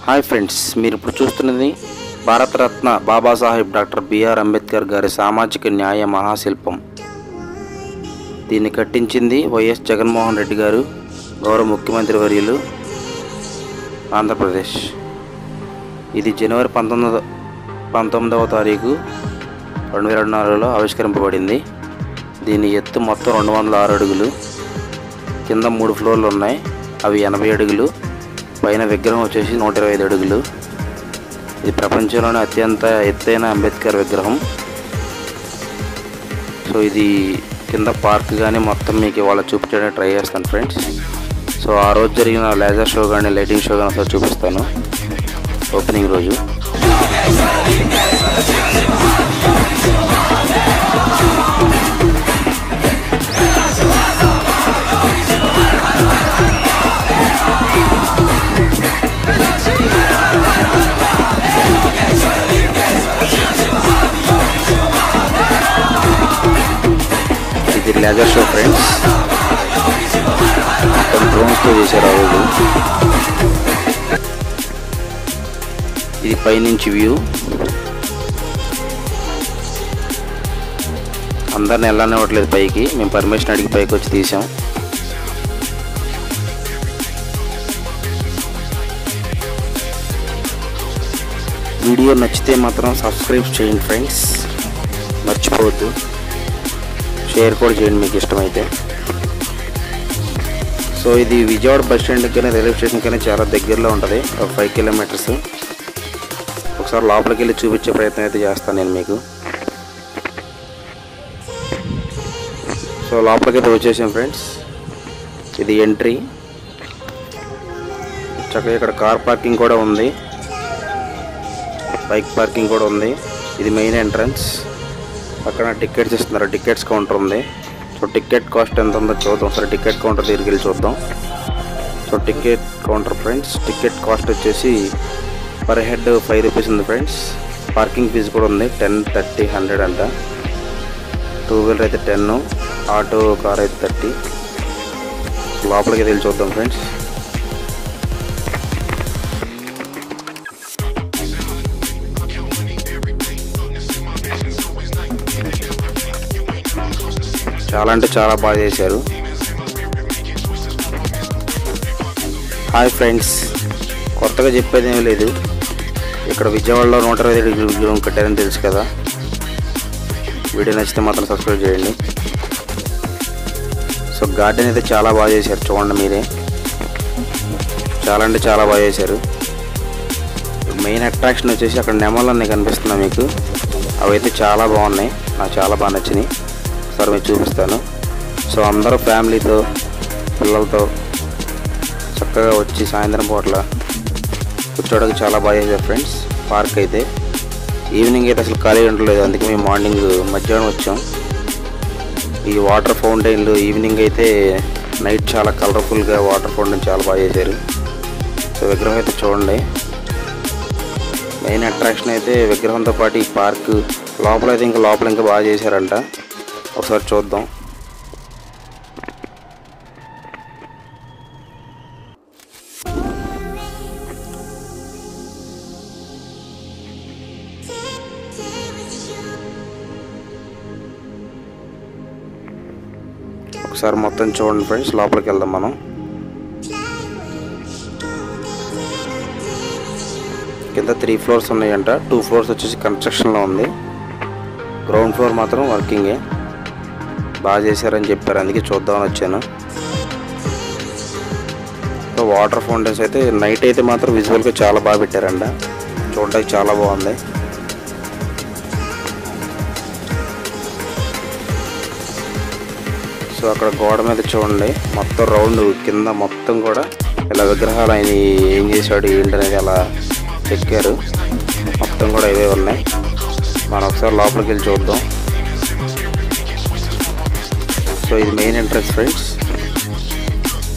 Hi friends, మీరు ఇప్పుడు చూస్తున్నది భారతరత్న బాబాసాహెబ్ డాక్టర్ బిఆర్ అంబేద్కర్ గారి సామాజిక న్యాయ మహాశిల్పం. దీన్ని కట్టించింది వైఎస్ జగన్మోహన్ రెడ్డి గారు, గౌరవ ముఖ్యమంత్రి వర్యులు, ఆంధ్రప్రదేశ్. ఇది జనవరి 19వ తారీఖు 2024లో ఆవిష్కరింపబడింది. దీని ఎత్తు మొత్తం 206 అడుగులు. కింద 3 ఫ్లోర్లు ఉన్నాయి, అవి 80 అడుగులు. పైన విగ్రహం వచ్చేసి 125 అడుగులు. ఇది ప్రపంచంలోనే అత్యంత ఎత్తైన అంబేద్కర్ విగ్రహం. సో ఇది కింద పార్క్ కానీ మొత్తం మీకు ఇవాళ చూపించడానికి ట్రై చేస్తాను ఫ్రెండ్స్. సో ఆ రోజు జరిగిన లేజర్ షో కానీ లైటింగ్ షో కానీ ఒకసారి చూపిస్తాను ఓపెనింగ్ రోజు. ఇది లేజర్ షో ఫ్రెండ్స్, మొత్తం డ్రోన్స్తో చేశారు ఆ రోజు. ఇది పైనుంచి వ్యూ. అందరిని వెళ్ళనివ్వట్లేదు పైకి, మేము పర్మిషన్ అడిగి పైకి వచ్చి తీసాం. వీడియో నచ్చితే మాత్రం సబ్స్క్రైబ్ చేయండి ఫ్రెండ్స్, మర్చిపోవద్దు. షేర్ కూడా చేయండి మీకు ఇష్టమైతే. సో ఇది విజయవాడ బస్ స్టాండ్కి కానీ రైల్వే స్టేషన్ కానీ చాలా దగ్గరలో ఉంటుంది, ఒక 5 కిలోమీటర్స్. ఒకసారి లోపలికి వెళ్ళి చూపించే ప్రయత్నం అయితే చేస్తాను నేను మీకు. సో లోపలికి అయితే వచ్చేసాం ఫ్రెండ్స్. ఇది ఎంట్రీ. చక్కగా ఇక్కడ కార్ పార్కింగ్ కూడా ఉంది, బైక్ పార్కింగ్ కూడా ఉంది. ఇది మెయిన్ ఎంట్రన్స్. పక్కన టికెట్స్ ఇస్తున్నారు, టికెట్స్ కౌంటర్ ఉంది. సో టికెట్ కాస్ట్ ఎంత ఉందో చూద్దాం. సరే టికెట్ కౌంటర్ దగ్గరికి వెళ్ళి చూద్దాం. So ticket counter friends, ticket cost వచ్చేసి పర్ హెడ్ 5 రూపీస్ ఉంది ఫ్రెండ్స్. పార్కింగ్ ఫీజు కూడా ఉంది 10, 30, 100 అంట. 2 వీలర్ అయితే 10, ఆటో కార్ అయితే 30. లోపలికి వెళ్ళి చూద్దాం ఫ్రెండ్స్. చాలా అంటే చాలా బాగా చేశారు. హాయ్ ఫ్రెండ్స్, కొత్తగా చెప్పేది ఏమీ లేదు. ఇక్కడ విజయవాడలో 125 అడుగుల విగ్రహం కట్టారని తెలుసు కదా. వీడియో నచ్చితే మాత్రం సబ్స్క్రైబ్ చేయండి. సో గార్డెన్ అయితే చాలా బాగా చేశారు, చూడండి మీరే. చాలా అంటే చాలా బాగా చేశారు. మెయిన్ అట్రాక్షన్ వచ్చేసి అక్కడ నెమళ్ళు అన్నీ కనిపిస్తున్నాయి మీకు. అవైతే చాలా బాగున్నాయి, నాకు చాలా బాగా నచ్చినాయి. సార్ మీకు చూపిస్తాను. సో అందరూ ఫ్యామిలీతో పిల్లలతో చక్కగా వచ్చి సాయంత్రం పూట్ల కూర్చోడానికి చాలా బాగా చేశారు ఫ్రెండ్స్. పార్క్ అయితే ఈవినింగ్ అయితే అసలు ఖాళీ ఉండలేదు, అందుకే మేము మార్నింగ్ మధ్యాహ్నం వచ్చాం. ఈ వాటర్ ఫౌంటైన్లు ఈవినింగ్ అయితే నైట్ చాలా కలర్ఫుల్గా వాటర్ ఫౌంటైన్ చాలా బాగా చేశారు. సో విగ్రహం అయితే చూడండి. మెయిన్ అట్రాక్షన్ అయితే విగ్రహంతో పాటు ఈ పార్క్ లోపల అయితే ఇంకా బాగా చేశారంట. ఒకసారి చూద్దాం. ఒకసారి మొత్తం చూడండి ఫ్రెండ్స్, లోపలికి వెళ్దాం మనం. కింద 3 ఫ్లోర్స్ ఉన్నాయంట. 2 ఫ్లోర్స్ వచ్చేసి కన్స్ట్రక్షన్లో ఉంది, గ్రౌండ్ ఫ్లోర్ మాత్రం వర్కింగే. బాగా చేశారని చెప్పారు, అందుకే చూద్దామని వచ్చాను. సో వాటర్ ఫౌంటైన్స్ అయితే నైట్ అయితే మాత్రం విజువల్గా చాలా బాగా పెట్టారంట, చూడడానికి చాలా బాగుంది. సో అక్కడ గోడ మీద చూడండి, మొత్తం రౌండ్ కింద మొత్తం కూడా ఇలా విగ్రహాలు ఆయన ఏం చేశాడు ఏంటనేది అలా చెక్కారు. మొత్తం కూడా ఇవే ఉన్నాయి. మనం ఒకసారి లోపలికి వెళ్ళి చూద్దాం. సో ఇది మెయిన్ ఎంట్రన్స్ ఫ్రెండ్స్,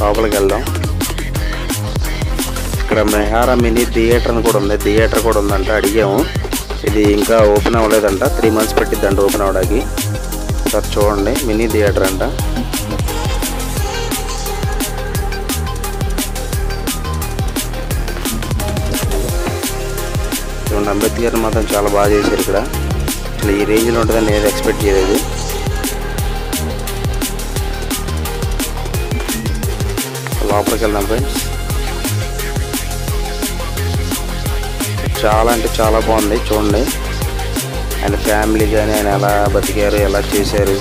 లోపలికి వెళ్దాం. ఇక్కడ మెహారా మినీ థియేటర్ అని కూడా ఉంది, థియేటర్ కూడా ఉందంట. అడిగాము, ఇది ఇంకా ఓపెన్ అవ్వలేదంట, 3 months పట్టిద్దంట ఓపెన్ అవ్వడానికి. సార్ చూడండి, మినీ థియేటర్ అంట. అంబేద్కర్ మాత్రం చాలా బాగా చేశారు ఇక్కడ. అసలు ఈ రేంజ్లో ఉంటుందని నేను ఎక్స్పెక్ట్ చేయలేదు. లోపలికి వెళ్దాం ఫ్రెండ్స్. చాలా అంటే చాలా బాగుంది చూడండి. ఆయన ఫ్యామిలీ కానీ ఆయన ఎలా బతికారు, ఎలా చేశారు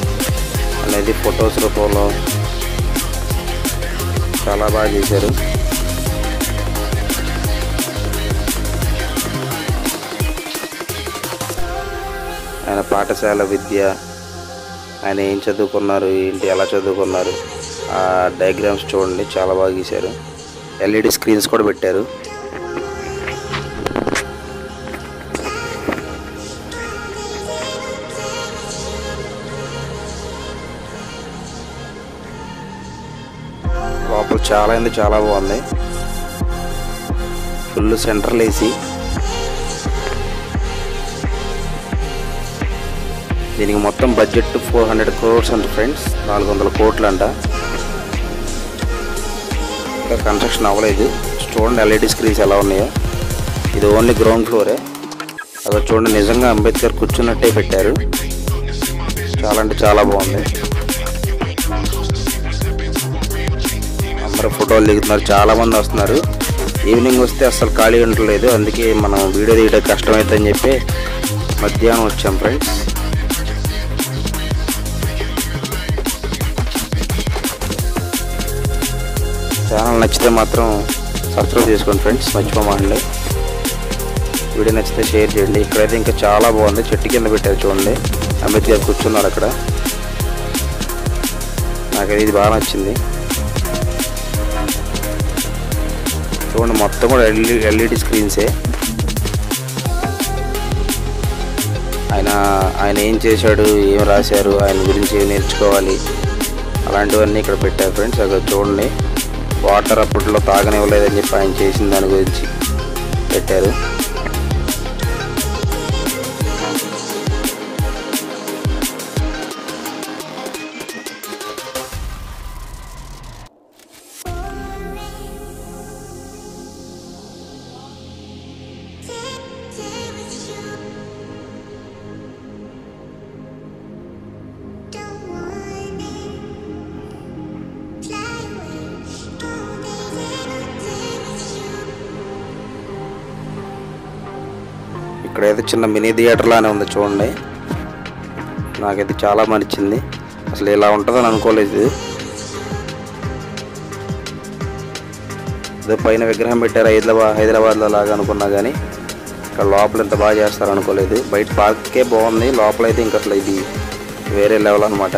అనేది ఫొటోస్ రూపంలో చాలా బాగా చేశారు. ఆయన పాఠశాల విద్య, ఆయన ఏం చదువుకున్నారు, ఏంటి ఎలా చదువుకున్నారు, ఆ డయాగ్రామ్స్ చూడండి చాలా బాగా గీశారు. ఎల్ఈడి స్క్రీన్స్ కూడా పెట్టారు. లోపల చాలా బాగుంది. Full central AC. దీనికి మొత్తం బడ్జెట్ 400 crores అంట ఫ్రెండ్స్, 400 కోట్లు అంట. ఇంకా కన్స్ట్రక్షన్ అవ్వలేదు. చూడండి ఎల్ఈడి స్క్రీన్స్ ఎలా ఉన్నాయో. ఇది ఓన్లీ గ్రౌండ్ ఫ్లోరే. అక్కడ చూడండి నిజంగా అంబేద్కర్ కూర్చున్నట్టే పెట్టారు. చాలా అంటే చాలా బాగుంది. అందరూ ఫోటోలు దిగుతున్నారు, చాలామంది వస్తున్నారు. ఈవినింగ్ వస్తే అసలు ఖాళీ ఉండలేదు. అందుకే మనం వీడియో తీయడం కష్టమవుతుందని చెప్పి మధ్యాహ్నం వచ్చాం ఫ్రెండ్స్. ఛానల్ నచ్చితే మాత్రం సబ్స్క్రైబ్ చేసుకోండి ఫ్రెండ్స్, మర్చిపోమాకండి. వీడియో నచ్చితే షేర్ చేయండి. ఇక్కడైతే ఇంకా చాలా బాగుంది. చెట్టు కింద పెట్టారు చూడండి, అంబేద్కర్ కూర్చున్నారు అక్కడ. నాకైతే ఇది బాగా నచ్చింది. చూడండి మొత్తం కూడా ఎల్ఈడి స్క్రీన్సే. ఆయన ఏం చేశాడు, ఏం రాశారు, ఆయన గురించి ఏం నేర్చుకోవాలి, అలాంటివన్నీ ఇక్కడ పెట్టారు ఫ్రెండ్స్. అక్కడ చూడండి వాటర్ అప్పట్లో తాగనివ్వలేదని చెప్పి ఆయన చేసిన దాని గురించి పెట్టారు. ఇక్కడైతే చిన్న మినీ థియేటర్ లానే ఉంది చూడండి. నాకైతే చాలా నచ్చింది. అసలు ఇలా ఉంటుందని అనుకోలేదు. అదే పైన విగ్రహం పెట్టారు హైదరాబాద్లో లాగా అనుకున్నా కానీ ఇక్కడ లోపల ఇంత బాగా చేస్తారు అనుకోలేదు. బయట పార్కే బాగుంది, లోపలైతే ఇంకా అసలు ఇది వేరే లెవెల్ అనమాట.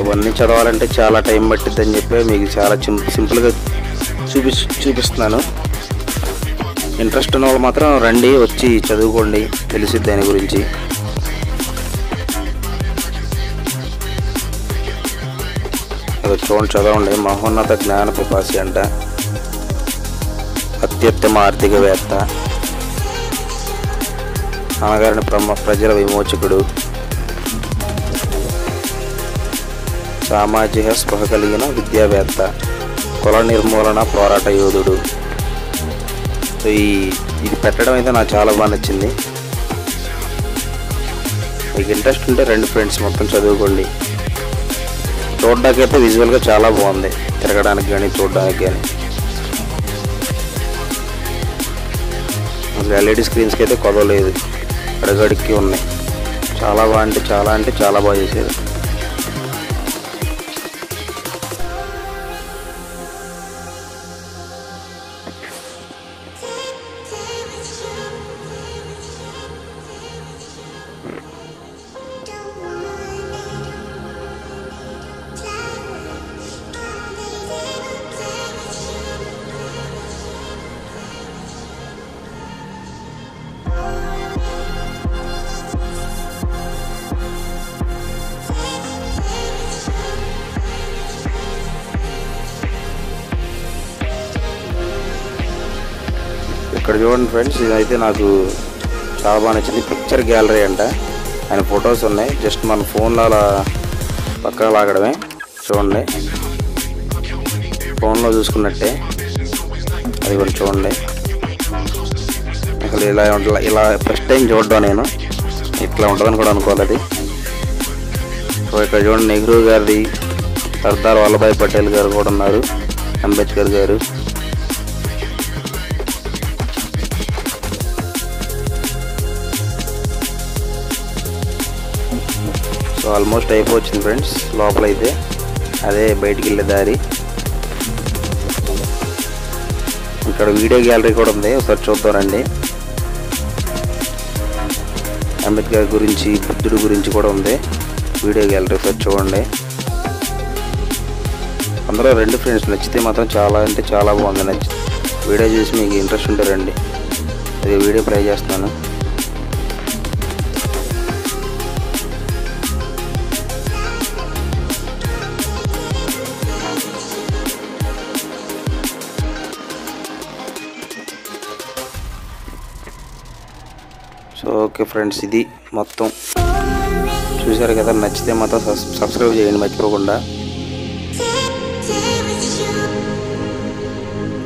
ఇవన్నీ చదవాలంటే చాలా టైం పట్టిద్దని చెప్పి మీకు చాలా సింపుల్గా చూపిస్తున్నాను. ఇంట్రెస్ట్ ఉన్న వాళ్ళు మాత్రం రండి, వచ్చి చదువుకోండి, తెలిసిద్ది దాని గురించి. అది చూడండి, చదవండి. మహోన్నత జ్ఞాన పిపాసి అంట, అత్యుత్తమ ఆర్థికవేత్త, అనగారిన ప్రజల విమోచకుడు, సామాజిక స్పృహ కలిగిన విద్యావేత్త, కుల నిర్మూలన పోరాట యోధుడు. సో ఇది పెట్టడం అయితే నాకు చాలా బాగా నచ్చింది. మీకు ఇంట్రెస్ట్ ఉంటే రండి ఫ్రెండ్స్, మొత్తం చదువుకోండి. చూడడానికి అయితే విజువల్గా చాలా బాగుంది, తిరగడానికి కానీ చూడడానికి కానీ. అసలు ఎల్ఈడి స్క్రీన్స్కి అయితే కొదవలేదు, అడగడికి ఉన్నాయి. చాలా బాగా చేశారు. ఇక్కడ చూడండి ఫ్రెండ్స్, ఇదైతే నాకు చాలా బాగా నచ్చింది. పిక్చర్ గ్యాలరీ అంట. ఆయన ఫొటోస్ ఉన్నాయి, జస్ట్ మన ఫోన్లో అలా పక్కన లాగడమే. చూడండి ఫోన్లో చూసుకున్నట్టే. అది కూడా చూడండి. అసలు ఇలా ఫస్ట్ టైం చూడడం నేను. ఇట్లా ఉంటుందని కూడా అనుకోలేదు. సో ఇక్కడ చూడండి, నెహ్రూ గారిది, సర్దార్ వల్లభాయ్ పటేల్ గారు కూడా ఉన్నారు, అంబేద్కర్ గారు. సో ఆల్మోస్ట్ అయిపోవచ్చింది ఫ్రెండ్స్. లోపలైతే అదే బయటికి వెళ్ళే దారి. ఇక్కడ వీడియో గ్యాలరీ కూడా ఉంది, ఒకసారి చూద్దామండి. అంబేద్కర్ గురించి, బుద్ధుడి గురించి కూడా ఉంది వీడియో గ్యాలరీ, ఒకసారి చూడండి. అందరూ రండి ఫ్రెండ్స్, నచ్చితే మాత్రం చాలా అంటే చాలా బాగుంది. వీడియో చూసి మీకు ఇంట్రెస్ట్ ఉంటే రండి. అది వీడియో ప్లే చేస్తాను. సో ఓకే ఫ్రెండ్స్, ఇది మొత్తం చూసారు కదా. నచ్చితే మాత్రం సబ్స్క్రైబ్ చేయండి మర్చిపోకుండా.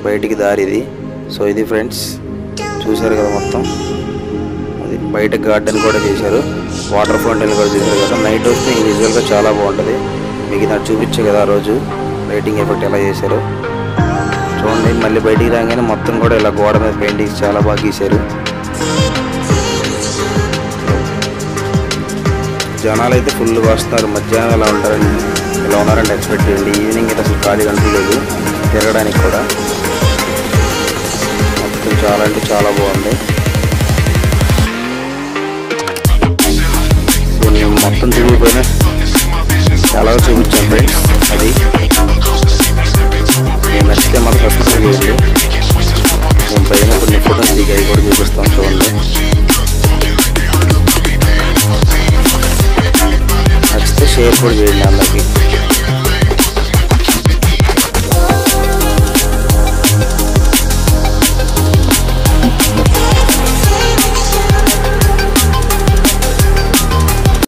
బయటికి దారి ఇది. సో ఇది ఫ్రెండ్స్, చూసారు కదా మొత్తం. అది బయట గార్డెన్ కూడా చేశారు, వాటర్ ఫౌంటైన్ కూడా చేశారు కదా. నైట్ వస్తే విజువల్గా చాలా బాగుంటుంది. మీకు నాకు చూపించే కదా ఆ రోజు లైటింగ్ ఎఫెక్ట్ ఎలా చేశారు చూడండి. మళ్ళీ బయటికి రాగానే మొత్తం కూడా ఇలా గోడ మీద పెయింటింగ్స్ చాలా బాగా గీశారు. జనాలు అయితే ఫుల్గా వస్తున్నారు. మధ్యాహ్నం ఎలా ఉన్నారంటే ఎక్స్పెక్ట్ చేయండి. ఈవినింగ్ అయితే అసలు ఖాళీ కనిపించలేదు తిరగడానికి కూడా. మొత్తం చాలా అంటే చాలా బాగుంది. సో నేను మొత్తం తిరిగిపోయినా చాలా చూపించాను ఫ్రెండ్స్. అది నేను నచ్చితే మాకు సబ్స్క్రైబ్ చేయండి. నేను పైన కొన్ని ఫోటోస్ దిగాయి కూడా చూపిస్తాను చూడండి. నచ్చితే షేర్ కూడా చేయండి అందరికీ.